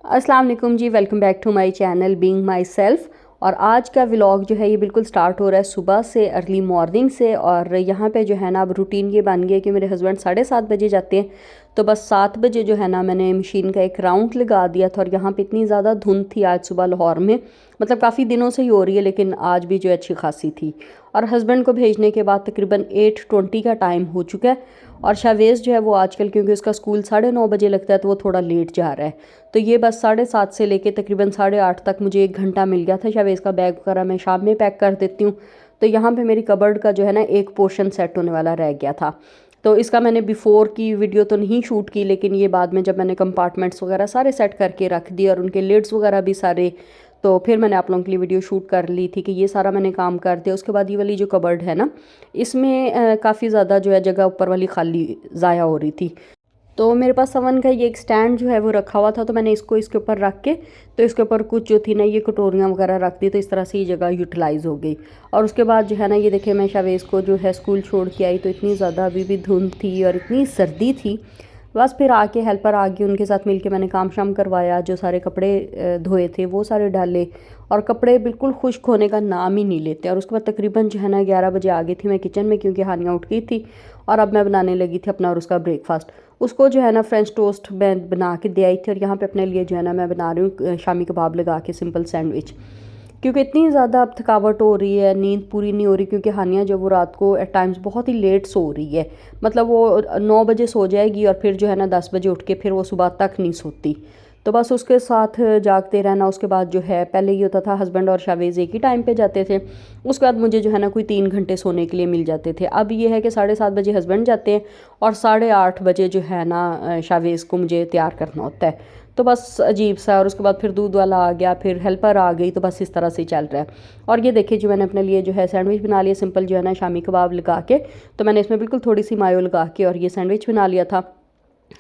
अस्सलाम वालेकुम जी, welcome back to my channel being myself. और आज का व्लॉग जो है ये बिल्कुल स्टार्ट हो रहा है सुबह से, अर्ली मॉर्निंग से। और यहाँ पे जो है ना अब रूटीन ये बन गया कि मेरे हस्बैंड 7:30 बजे जाते हैं, तो बस 7 बजे जो है ना मैंने मशीन का एक राउंड लगा दिया था। और यहाँ पे इतनी ज़्यादा धुंध थी आज सुबह लाहौर में, मतलब काफ़ी दिनों से ही हो रही है लेकिन आज भी जो अच्छी खासी थी। और हस्बैंड को भेजने के बाद तकरीबन 8:20 का टाइम हो चुका है। और शावेज़ जो है वो आजकल क्योंकि उसका स्कूल 9:30 बजे लगता है तो वो थोड़ा लेट जा रहा है। तो ये बस 7:30 से लेके तकरीबन 8:30 तक मुझे 1 घंटा मिल गया था। शावेज़ का बैग वगैरह मैं शाम में पैक कर देती हूँ। तो यहाँ पे मेरी कबर्ड का जो है ना एक पोर्शन सेट होने वाला रह गया था। तो इसका मैंने बिफ़ोर की वीडियो तो नहीं शूट की, लेकिन ये बाद में जब मैंने कंपार्टमेंट्स वगैरह सारे सेट करके रख दिए और उनके लिड्स वगैरह भी सारे, तो फिर मैंने आप लोगों के लिए वीडियो शूट कर ली थी कि ये सारा मैंने काम कर दिया। उसके बाद ये वाली जो कबर्ड है ना, इसमें काफ़ी ज़्यादा जो है जगह ऊपर वाली खाली ज़ाया हो रही थी। तो मेरे पास सवन का ये एक स्टैंड जो है वो रखा हुआ था, तो मैंने इसको इसके ऊपर रख के, तो इसके ऊपर कुछ जो थी ना ये कटोरियाँ वगैरह रख दी। तो इस तरह से ये जगह यूटिलाइज़ हो गई। और उसके बाद जो है ना ये देखिए मैं शावेज़ को जो है स्कूल छोड़ के आई तो इतनी ज़्यादा अभी भी धुंध थी और इतनी सर्दी थी। बस फिर आके हेल्पर आ गई, उनके साथ मिलके मैंने काम शाम करवाया, जो सारे कपड़े धोए थे वो सारे डाले। और कपड़े बिल्कुल खुश्क होने का नाम ही नहीं लेते। और उसके बाद तकरीबन जो है ना 11 बजे आ गई थी मैं किचन में, क्योंकि हानिया उठ गई थी और अब मैं बनाने लगी थी अपना और उसका ब्रेकफास्ट। उसको जो है ना फ्रेंच टोस्ट मैं बना के दे आई थी। और यहाँ पे अपने लिए जो है ना मैं बना रही हूँ शामी कबाब लगा के सिंपल सैंडविच, क्योंकि इतनी ज़्यादा अब थकावट हो रही है, नींद पूरी नहीं हो रही। क्योंकि हानिया जो वो रात को एट टाइम्स बहुत ही लेट सो रही है, मतलब वो 9 बजे सो जाएगी और फिर जो है ना 10 बजे उठ के फिर वो सुबह तक नहीं सोती। तो बस उसके साथ जागते रहना। उसके बाद जो है पहले ये होता था हस्बैंड और शावेज़ एक ही टाइम पे जाते थे, उसके बाद मुझे जो है ना कोई 3 घंटे सोने के लिए मिल जाते थे। अब ये है कि 7:30 बजे हस्बैंड जाते हैं और 8:30 बजे जो है ना शावेज़ को मुझे तैयार करना होता है। तो बस अजीब सा। और उसके बाद फिर दूध वाला आ गया, फिर हेल्पर आ गई, तो बस इस तरह से चल रहा है। और ये देखिए जो मैंने अपने लिए जो है सैंडविच बना लिया सिंपल जो है ना शामी कबाब लगा के। तो मैंने इसमें बिल्कुल थोड़ी सी मायो लगा के और ये सैंडविच बना लिया था।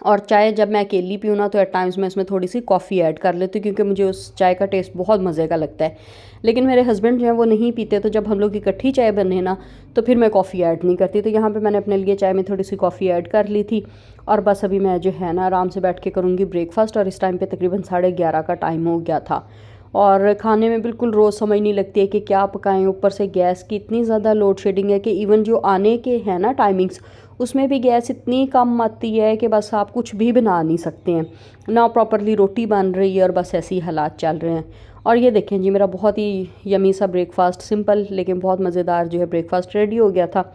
और चाय जब मैं अकेली पीऊँ ना तो एट टाइम्स मैं इसमें थोड़ी सी कॉफ़ी ऐड कर लेती हूँ, क्योंकि मुझे उस चाय का टेस्ट बहुत मज़े का लगता है। लेकिन मेरे हस्बैंड जो है वो नहीं पीते, तो जब हम लोग इकट्ठी चाय बने ना तो फिर मैं कॉफ़ी ऐड नहीं करती। तो यहाँ पे मैंने अपने लिए चाय में थोड़ी सी कॉफ़ी ऐड कर ली थी। और बस अभी मैं जो है ना आराम से बैठ के करूँगी ब्रेकफास्ट। और इस टाइम पे तकरीबन 11:30 का टाइम हो गया था। और खाने में बिल्कुल रोज़ समझ नहीं लगती है कि क्या पकाएं। ऊपर से गैस की इतनी ज़्यादा लोड शेडिंग है कि इवन जो आने के हैं ना टाइमिंग्स, उसमें भी गैस इतनी कम आती है कि बस आप कुछ भी बना नहीं सकते हैं ना। प्रॉपरली रोटी बन रही है और बस ऐसे ही हालात चल रहे हैं। और ये देखें जी मेरा बहुत ही यमी सा ब्रेकफास्ट, सिंपल लेकिन बहुत मज़ेदार जो है ब्रेकफास्ट रेडी हो गया था।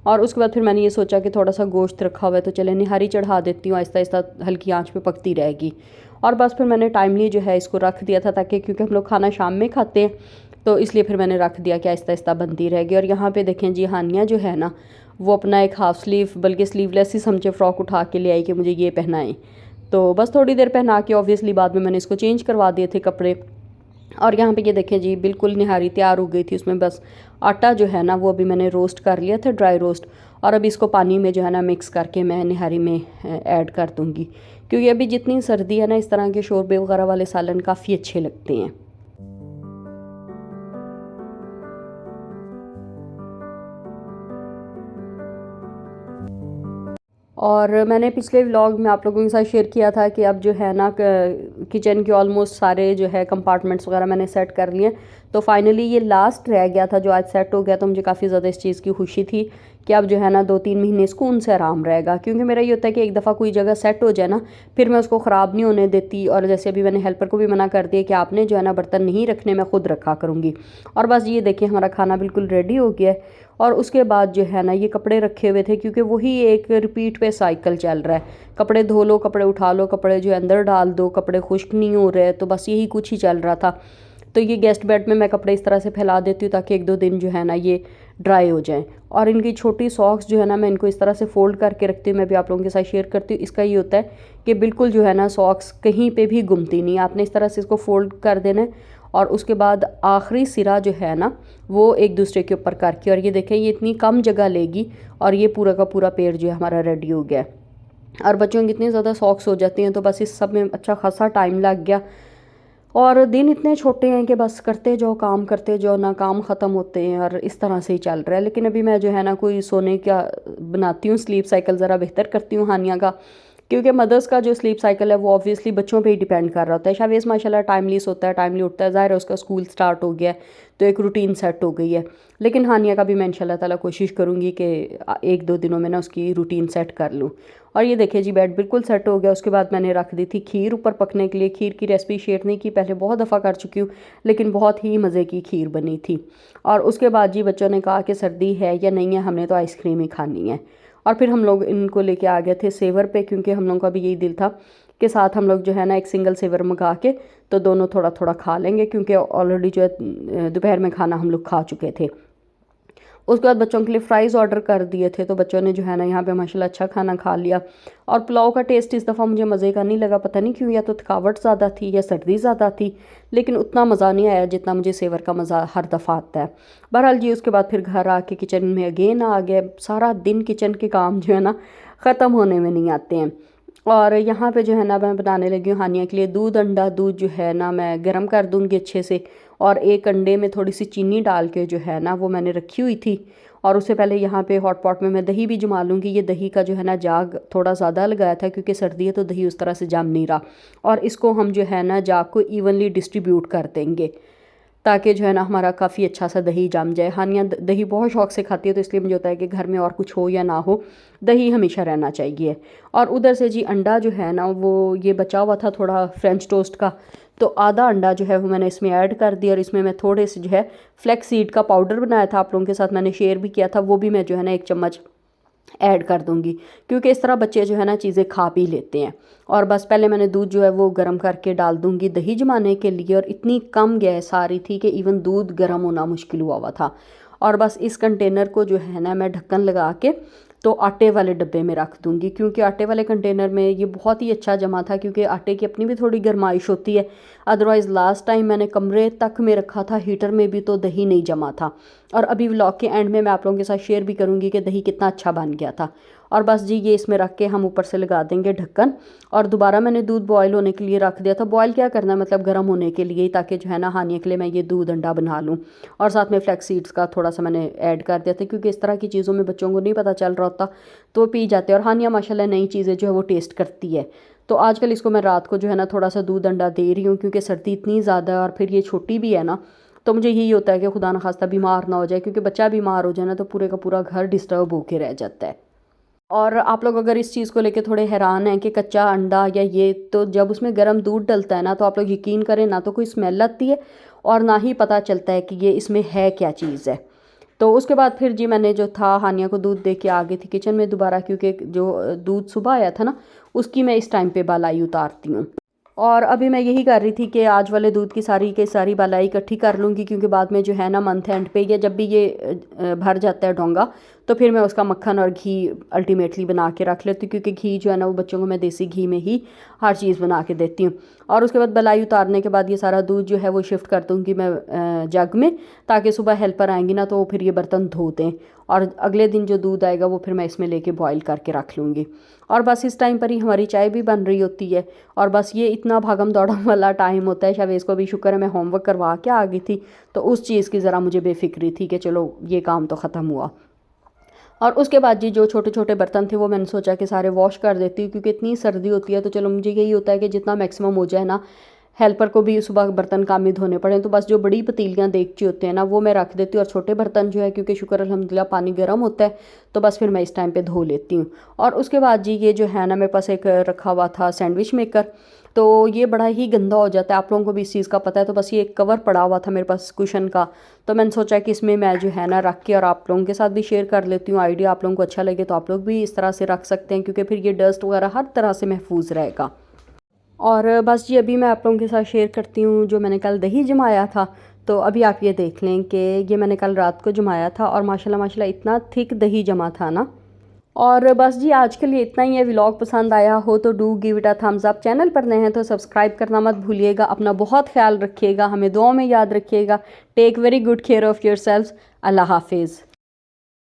और उसके बाद फिर मैंने ये सोचा कि थोड़ा सा गोश्त रखा हुआ है तो चले निहारी चढ़ा देती हूँ, आहिस्ता आहिस्ता हल्की आंच पे पकती रहेगी। और बस फिर मैंने टाइमली जो है इसको रख दिया था, ताकि क्योंकि हम लोग खाना शाम में खाते हैं तो इसलिए फिर मैंने रख दिया कि आहिस्ता आहिस्ता बनती रहेगी। और यहाँ पे देखें जी हानिया जो है ना वो अपना एक हाफ़ स्लीव बल्कि स्लीवलेस ही समझे फ़्रॉक उठा के ले आई कि मुझे ये पहनाएं। तो बस थोड़ी देर पहना के ऑब्वियसली बाद में मैंने इसको चेंज करवा दिए थे कपड़े। और यहाँ पे ये देखें जी बिल्कुल निहारी तैयार हो गई थी। उसमें बस आटा जो है ना वो अभी मैंने रोस्ट कर लिया था, ड्राई रोस्ट। और अभी इसको पानी में जो है ना मिक्स करके मैं निहारी में ऐड कर दूँगी, क्योंकि अभी जितनी सर्दी है ना इस तरह के शोरबे वगैरह वाले सालन काफ़ी अच्छे लगते हैं। और मैंने पिछले व्लॉग में आप लोगों के साथ शेयर किया था कि अब जो है ना किचन के ऑलमोस्ट सारे जो है कंपार्टमेंट्स वगैरह मैंने सेट कर लिए। तो फाइनली ये लास्ट रह गया था जो आज सेट हो गया। तो मुझे काफ़ी ज़्यादा इस चीज़ की खुशी थी कि अब जो है ना 2-3 महीने सुकून से आराम रहेगा। क्योंकि मेरा ये होता है कि एक दफ़ा कोई जगह सेट हो जाए ना फिर मैं उसको ख़राब नहीं होने देती। और जैसे अभी मैंने हेल्पर को भी मना कर दिया कि आपने जो है ना बर्तन नहीं रखने, मैं खुद रखा करूँगी। और बस ये देखिए हमारा खाना बिल्कुल रेडी हो गया है। और उसके बाद जो है ना ये कपड़े रखे हुए थे, क्योंकि वही एक रिपीट पे साइकिल चल रहा है। कपड़े धो लो, कपड़े उठा लो, कपड़े जो अंदर डाल दो, कपड़े खुश्क नहीं हो रहे। तो बस यही कुछ ही चल रहा था। तो ये गेस्ट बेड में मैं कपड़े इस तरह से फैला देती हूँ ताकि 1-2 दिन जो है ना ये ड्राई हो जाएं। और इनकी छोटी सॉक्स जो है ना मैं इनको इस तरह से फ़ोल्ड करके रखती हूँ। मैं भी आप लोगों के साथ शेयर करती हूँ। इसका ये होता है कि बिल्कुल जो है ना सॉक्स कहीं पे भी गुमती नहीं। आपने इस तरह से इसको फ़ोल्ड कर देना है और उसके बाद आखिरी सिरा जो है ना वो एक दूसरे के ऊपर करके। और ये देखें ये इतनी कम जगह लेगी और ये पूरा का पूरा पेड़ जो है हमारा रेडी हो गया है। और बच्चों की इतनी ज़्यादा सॉक्स हो जाती हैं तो बस इस सब में अच्छा खासा टाइम लग गया। और दिन इतने छोटे हैं कि बस करते जाओ, काम करते जाओ, ना काम ख़त्म होते हैं और इस तरह से ही चल रहा है। लेकिन अभी मैं जो है ना कोई सोने का बनाती हूँ, स्लीप साइकिल ज़रा बेहतर करती हूँ हानिया का, क्योंकि मदर्स का जो स्लीप साइकिल है वो ऑब्वियसली बच्चों पे ही डिपेंड कर रहा होता है। शावेज़ माशाल्लाह टाइमली सोता है, टाइमली उठता है, ज़ाहिर है उसका स्कूल स्टार्ट हो गया है तो एक रूटीन सेट हो गई है। लेकिन हानिया का भी मैं इंशाल्लाह ताला कोशिश करूँगी कि 1-2 दिनों में ना उसकी रूटीन सेट कर लूँ। और ये देखिए जी बेड बिल्कुल सेट हो गया। उसके बाद मैंने रख दी थी खीर ऊपर पकने के लिए। खीर की रेसिपी शेयर नहीं की, पहले बहुत दफ़ा कर चुकी हूँ, लेकिन बहुत ही मज़े की खीर बनी थी। और उसके बाद जी बच्चों ने कहा कि सर्दी है या नहीं है, हमने तो आइसक्रीम ही खानी है। और फिर हम लोग इनको लेके आ गए थे सेवर पे, क्योंकि हम लोगों का भी यही दिल था कि साथ हम लोग जो है ना एक सिंगल सेवर मंगा के तो दोनों थोड़ा थोड़ा खा लेंगे, क्योंकि ऑलरेडी जो है दोपहर में खाना हम लोग खा चुके थे। उसके बाद बच्चों के लिए फ़्राइज़ ऑर्डर कर दिए थे, तो बच्चों ने जो है ना यहाँ पे माशाल्लाह अच्छा खाना खा लिया। और पुलाव का टेस्ट इस दफ़ा मुझे मज़े का नहीं लगा, पता नहीं क्यों, या तो थकावट ज़्यादा थी या सर्दी ज़्यादा थी, लेकिन उतना मज़ा नहीं आया जितना मुझे सेवर का मज़ा हर दफ़ा आता है। बहरहाल जी उसके बाद फिर घर आके किचन में अगेन आ गए। सारा दिन किचन के काम जो है ना ख़त्म होने में नहीं आते हैं। और यहाँ पे जो है ना मैं बनाने लगी हूँ हानिया के लिए दूध अंडा। दूध जो है ना मैं गर्म कर दूँगी अच्छे से, और एक अंडे में थोड़ी सी चीनी डाल के जो है ना वो मैंने रखी हुई थी। और उससे पहले यहाँ पे हॉट पॉट में मैं दही भी जमा लूँगी। ये दही का जो है ना जाग थोड़ा ज़्यादा लगाया था, क्योंकि सर्दी है तो दही उस तरह से जम नहीं रहा। और इसको हम जो है ना जाग को इवनली डिस्ट्रीब्यूट कर देंगे, ताकि जो है ना हमारा काफ़ी अच्छा सा दही जम जाए। हानिया दही बहुत शौक़ से खाती है, तो इसलिए मुझे होता है कि घर में और कुछ हो या ना हो, दही हमेशा रहना चाहिए। और उधर से जी अंडा जो है ना वो ये बचा हुआ था थोड़ा फ्रेंच टोस्ट का, तो आधा अंडा जो है वो मैंने इसमें ऐड कर दिया। और इसमें मैं थोड़े से जो है फ्लेक्स सीड का पाउडर बनाया था, आप लोगों के साथ मैंने शेयर भी किया था, वो भी मैं जो है ना 1 चम्मच ऐड कर दूंगी, क्योंकि इस तरह बच्चे जो है ना चीज़ें खा पी लेते हैं। और बस पहले मैंने दूध जो है वो गर्म करके डाल दूंगी दही जमाने के लिए। और इतनी कम गैस आ रही थी कि इवन दूध गर्म होना मुश्किल हुआ था। और बस इस कंटेनर को जो है ना मैं ढक्कन लगा के तो आटे वाले डब्बे में रख दूंगी, क्योंकि आटे वाले कंटेनर में ये बहुत ही अच्छा जमा था, क्योंकि आटे की अपनी भी थोड़ी गर्माइश होती है। अदरवाइज़ लास्ट टाइम मैंने कमरे तक में रखा था हीटर में भी, तो दही नहीं जमा था। और अभी व्लॉग के एंड में मैं आप लोगों के साथ शेयर भी करूँगी कि दही कितना अच्छा बन गया था। और बस जी ये इसमें रख के हम ऊपर से लगा देंगे ढक्कन। और दोबारा मैंने दूध बॉयल होने के लिए रख दिया था। बॉयल क्या करना है, मतलब गर्म होने के लिए, ताकि जो है ना हानिया के लिए मैं ये दूध अंडा बना लूँ। और साथ में फ्लैक्स सीड्स का थोड़ा सा मैंने ऐड कर दिया था, क्योंकि इस तरह की चीज़ों में बच्चों को नहीं पता चल रहा होता तो पी जाते हैं। और हानिया माशाल्लाह नई चीज़ें जो है वो टेस्ट करती है। तो आजकल इसको मैं रात को जो है ना थोड़ा सा दूध अंडा दे रही हूँ, क्योंकि सर्दी इतनी ज़्यादा है और फिर ये छोटी भी है ना, तो मुझे यही होता है कि खुदा न खास्ता बीमार ना हो जाए, क्योंकि बच्चा बीमार हो जाए ना तो पूरे का पूरा घर डिस्टर्ब होके रह जाता है। और आप लोग अगर इस चीज़ को लेके थोड़े हैरान हैं कि कच्चा अंडा या ये, तो जब उसमें गर्म दूध डलता है ना तो आप लोग यकीन करें ना तो कोई स्मेल आती है और ना ही पता चलता है कि ये इसमें है क्या चीज़ है। तो उसके बाद फिर जी मैंने जो था हानिया को दूध दे के आ गई थी किचन में दोबारा, क्योंकि जो दूध सुबह आया था ना उसकी मैं इस टाइम पे बालाई उतारती हूँ। और अभी मैं यही कर रही थी कि आज वाले दूध की सारी के सारी बालाई इकट्ठी कर लूँगी, क्योंकि बाद में जो है ना मंथ एंड पे या जब भी ये भर जाता है डोंगा, तो फिर मैं उसका मक्खन और घी अल्टीमेटली बना के रख लेती हूँ, क्योंकि घी जो है ना वो बच्चों को मैं देसी घी में ही हर चीज़ बना के देती हूँ। और उसके बाद बालाई उतारने के बाद ये सारा दूध जो है वो शिफ्ट कर दूँगी मैं जग में, ताकि सुबह हेल्पर आएंगी ना तो फिर ये बर्तन धो दें। और अगले दिन जो दूध आएगा वो फिर मैं इसमें लेके बॉईल करके रख लूँगी। और बस इस टाइम पर ही हमारी चाय भी बन रही होती है। और बस ये इतना भागम दौड़म वाला टाइम होता है। शावेज़ को भी शुक्र है मैं होमवर्क करवा के आ गई थी, तो उस चीज़ की ज़रा मुझे बेफिक्री थी कि चलो ये काम तो ख़त्म हुआ। और उसके बाद जी जो छोटे छोटे बर्तन थे वो मैंने सोचा कि सारे वॉश कर देती हूँ, क्योंकि इतनी सर्दी होती है तो चलो मुझे यही होता है कि जितना मैक्सिमम हो जाए ना, हेल्पर को भी सुबह बर्तन काम में धोने पड़े, तो बस जो बड़ी पतीलियाँ देगची होते हैं ना वो मैं रख देती हूँ। और छोटे बर्तन जो है क्योंकि शुक्र अल्हम्दुलिल्लाह पानी गर्म होता है, तो बस फिर मैं इस टाइम पे धो लेती हूँ। और उसके बाद जी ये जो है ना मेरे पास एक रखा हुआ था सैंडविच मेकर, तो ये बड़ा ही गंदा हो जाता है, आप लोगों को भी इस चीज़ का पता है। तो बस ये एक कवर पड़ा हुआ था मेरे पास कुशन का, तो मैंने सोचा कि इसमें मैं जो है ना रख के और आप लोगों के साथ भी शेयर कर लेती हूँ। आइडिया आप लोगों को अच्छा लगे तो आप लोग भी इस तरह से रख सकते हैं, क्योंकि फिर ये डस्ट वगैरह हर तरह से महफूज रहेगा। और बस जी अभी मैं आप लोगों के साथ शेयर करती हूँ जो मैंने कल दही जमाया था। तो अभी आप ये देख लें कि ये मैंने कल रात को जमाया था और माशाल्लाह माशाल्लाह इतना थिक दही जमा था ना। और बस जी आज के लिए इतना ही है। व्लॉग पसंद आया हो तो do give it a thumbs up. Channel पर नए हैं तो सब्सक्राइब करना मत भूलिएगा। अपना बहुत ख्याल रखिएगा, हमें दुआओं में याद रखिएगा। Take very good care of yourselves. अल्लाह हाफिज़।